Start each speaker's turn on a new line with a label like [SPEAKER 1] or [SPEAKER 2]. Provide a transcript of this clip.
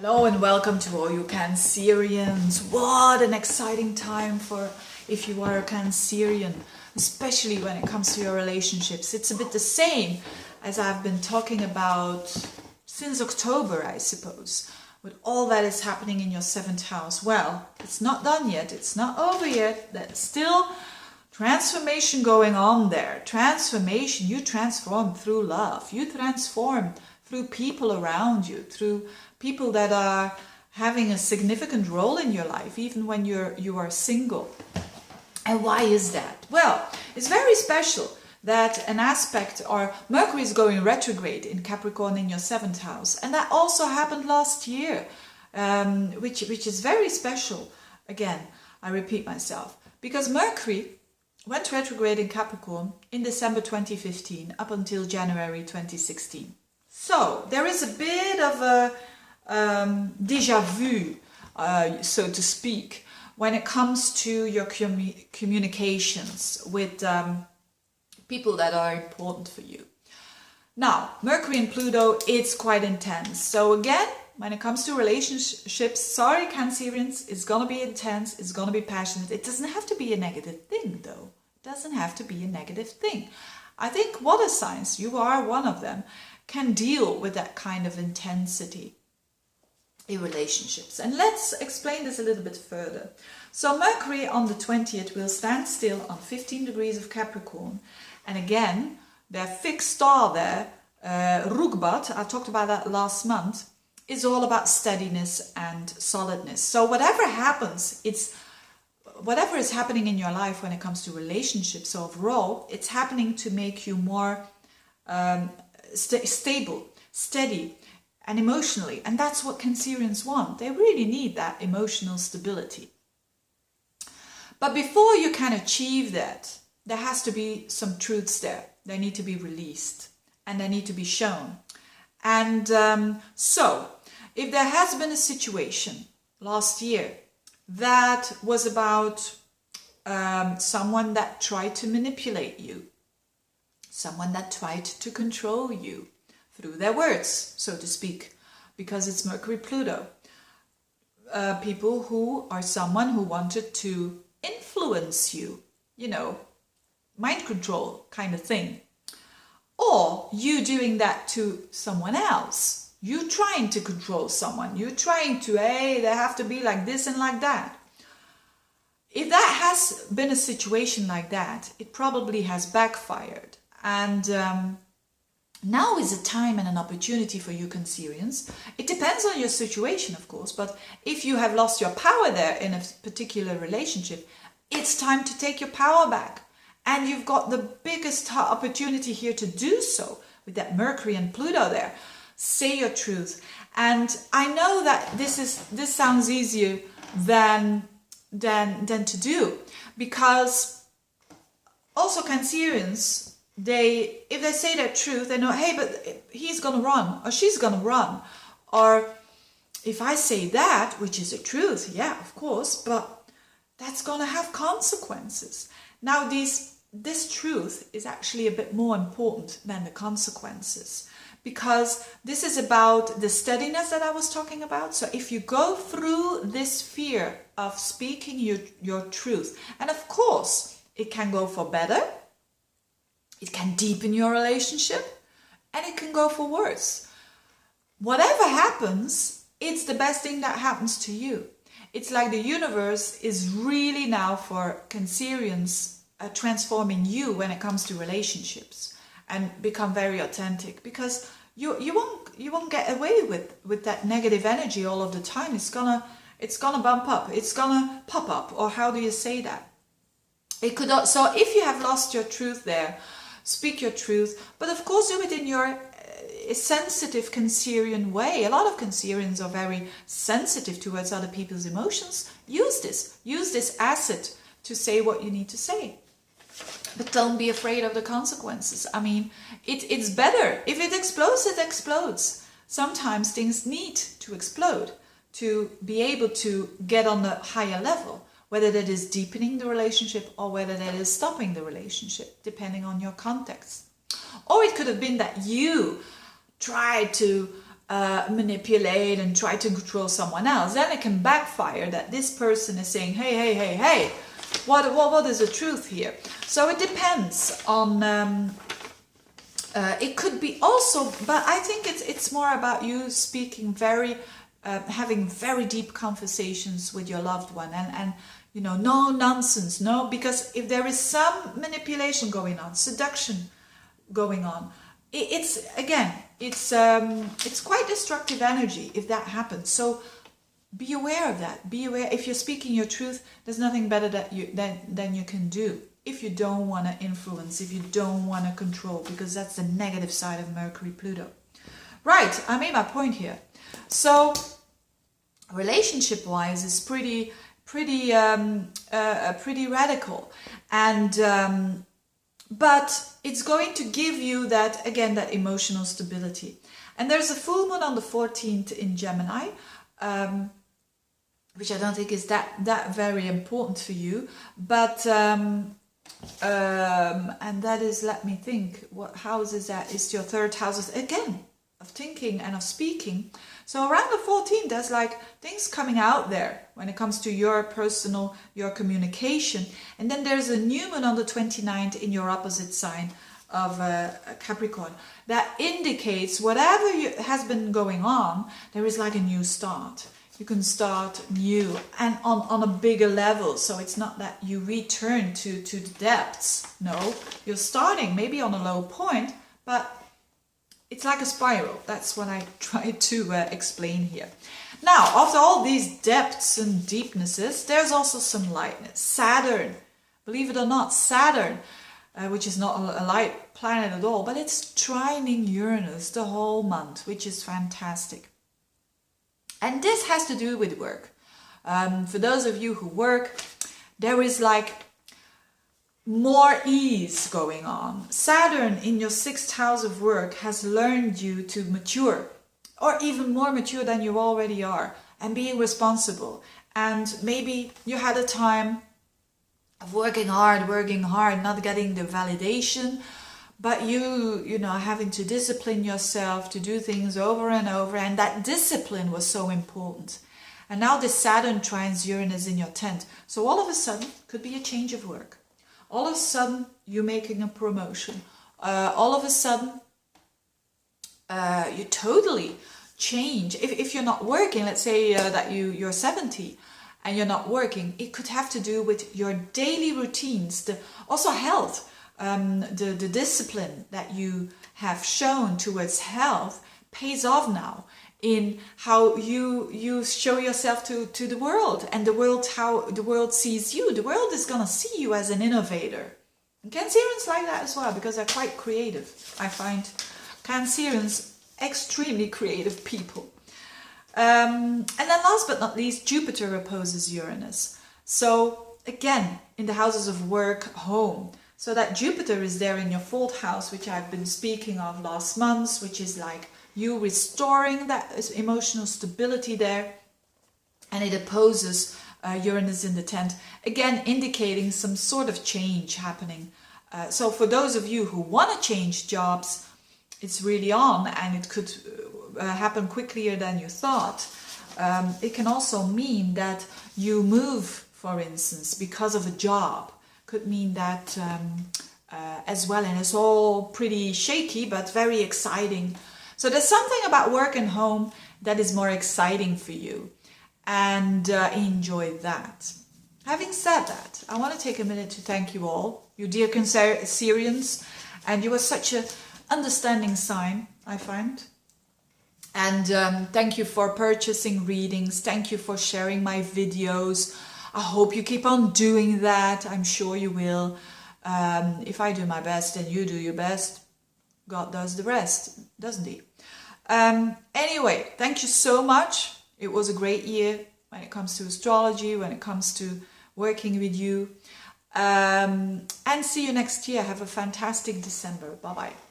[SPEAKER 1] Hello and welcome to all you Cancerians. What an exciting time for if you are a Cancerian, especially when it comes to your relationships. It's a bit the same as I've been talking about since October, I suppose, with all that is happening in your 7th house. Well, it's not done yet. It's not over yet. There's still transformation going on there. Transformation. You transform through love. You transform through people around you, through people that are having a significant role in your life, even when you are single. And why is that? Well, it's very special that an aspect, or Mercury is going retrograde in Capricorn in your 7th house, and that also happened last year, which is very special. Again, I repeat myself, because Mercury went retrograde in Capricorn in December 2015 up until January 2016. So there is a bit of a déjà vu, so to speak, when it comes to your communications with people that are important for you. Now, Mercury and Pluto, it's quite intense. So again, when it comes to relationships, sorry Cancerians, it's going to be intense, it's going to be passionate. It doesn't have to be a negative thing though. It doesn't have to be a negative thing. I think water signs, you are one of them, can deal with that kind of intensity in relationships. And let's explain this a little bit further. So Mercury on the 20th will stand still on 15 degrees of Capricorn. And again, their fixed star there, Rugbat, I talked about that last month, is all about steadiness and solidness. So whatever happens, whatever is happening in your life when it comes to relationships overall, it's happening to make you more stable, steady, and emotionally. And that's what Cancerians want. They really need that emotional stability. But before you can achieve that, there has to be some truths there. They need to be released and they need to be shown. And so, if there has been a situation last year that was about someone that tried to manipulate you, someone that tried to control you through their words, so to speak, because it's Mercury-Pluto. People who are someone who wanted to influence you, mind control kind of thing. Or you doing that to someone else. You trying to control someone. You trying to, hey, they have to be like this and like that. If that has been a situation like that, it probably has backfired. And now is a time and an opportunity for you Cancerians. It depends on your situation, of course, but if you have lost your power there in a particular relationship, it's time to take your power back. And you've got the biggest opportunity here to do so with that Mercury and Pluto there. Say your truth. And I know that this sounds easier than to do, because also Cancerians, if they say their truth, they know, hey, but he's gonna run or she's gonna run. Or if I say that, which is the truth, yeah, of course, but that's gonna have consequences. Now this truth is actually a bit more important than the consequences, because this is about the steadiness that I was talking about. So if you go through this fear of speaking your truth, and of course it can go for better, it can deepen your relationship, and it can go for worse. Whatever happens, it's the best thing that happens to you. It's like the universe is really now for Cancerians transforming you when it comes to relationships and become very authentic, because you won't get away with that negative energy all of the time. It's gonna bump up, it's gonna pop up, or how do you say that? It could. So if you have lost your truth there, speak your truth, but of course do it in your sensitive Cancerian way. A lot of Cancerians are very sensitive towards other people's emotions. Use this asset to say what you need to say. But don't be afraid of the consequences. I mean, it's better. If it explodes, it explodes. Sometimes things need to explode to be able to get on the higher level, whether that is deepening the relationship or whether that is stopping the relationship, depending on your context. Or it could have been that you tried to manipulate and try to control someone else, then it can backfire that this person is saying, hey, hey, hey, hey, what is the truth here? So it depends on, it could be also, but I think it's more about you speaking having very deep conversations with your loved one, and you know, no nonsense, no, because if there is some manipulation going on, seduction going on, it's quite destructive energy if that happens. So be aware of that. Be aware. If you're speaking your truth, there's nothing better than you can do. If you don't want to influence, if you don't want to control, because that's the negative side of Mercury, Pluto. Right, I made my point here. So relationship-wise, it's pretty radical, and but it's going to give you that, again, that emotional stability. And there's a full moon on the 14th in Gemini, which I don't think is that very important for you, but and that is, let me think, what house is that? It's your third house, again, of thinking and of speaking. So around the 14th, there's like things coming out there when it comes to your personal, your communication. And then there's a new moon on the 29th in your opposite sign of Capricorn. That indicates whatever has been going on, there is like a new start. You can start new and on a bigger level. So it's not that you return to the depths. No, you're starting maybe on a low point, but it's like a spiral. That's what I tried to explain here. Now, after all these depths and deepnesses, there's also some lightness. Saturn, believe it or not, Saturn, which is not a light planet at all, but it's trining Uranus the whole month, which is fantastic. And this has to do with work. For those of you who work, there is like more ease going on. Saturn in your 6th house of work has learned you to mature, or even more mature than you already are, and being responsible. And maybe you had a time of working hard, not getting the validation, but you know, having to discipline yourself to do things over and over, and that discipline was so important. And now this Saturn trines Uranus in your 10th. So all of a sudden, could be a change of work. All of a sudden, you're making a promotion. All of a sudden, you totally change. If you're not working, let's say that you're 70 and you're not working, it could have to do with your daily routines, also health, the discipline that you have shown towards health pays off now in how you show yourself to the world, and the world, how the world sees you. The world is going to see you as an innovator. And Cancerians like that as well, because they're quite creative. I find Cancerians extremely creative people. And then last but not least, Jupiter opposes Uranus. So again, in the houses of work, home. So that Jupiter is there in your 4th house, which I've been speaking of last month, which is like you restoring that emotional stability there. And it opposes Uranus in the 10th, again indicating some sort of change happening. So for those of you who want to change jobs, it's really on, and it could happen quicker than you thought. It can also mean that you move, for instance, because of a job. Could mean that as well, and it's all pretty shaky but very exciting. So there's something about work and home that is more exciting for you, and enjoy that. Having said that, I want to take a minute to thank you all, you dear Cancerians, and you are such an understanding sign, I find. And thank you for purchasing readings. Thank you for sharing my videos. I hope you keep on doing that. I'm sure you will. If I do my best and you do your best, God does the rest, doesn't he? Anyway, thank you so much. It was a great year when it comes to astrology, when it comes to working with you. And see you next year. Have a fantastic December. Bye-bye.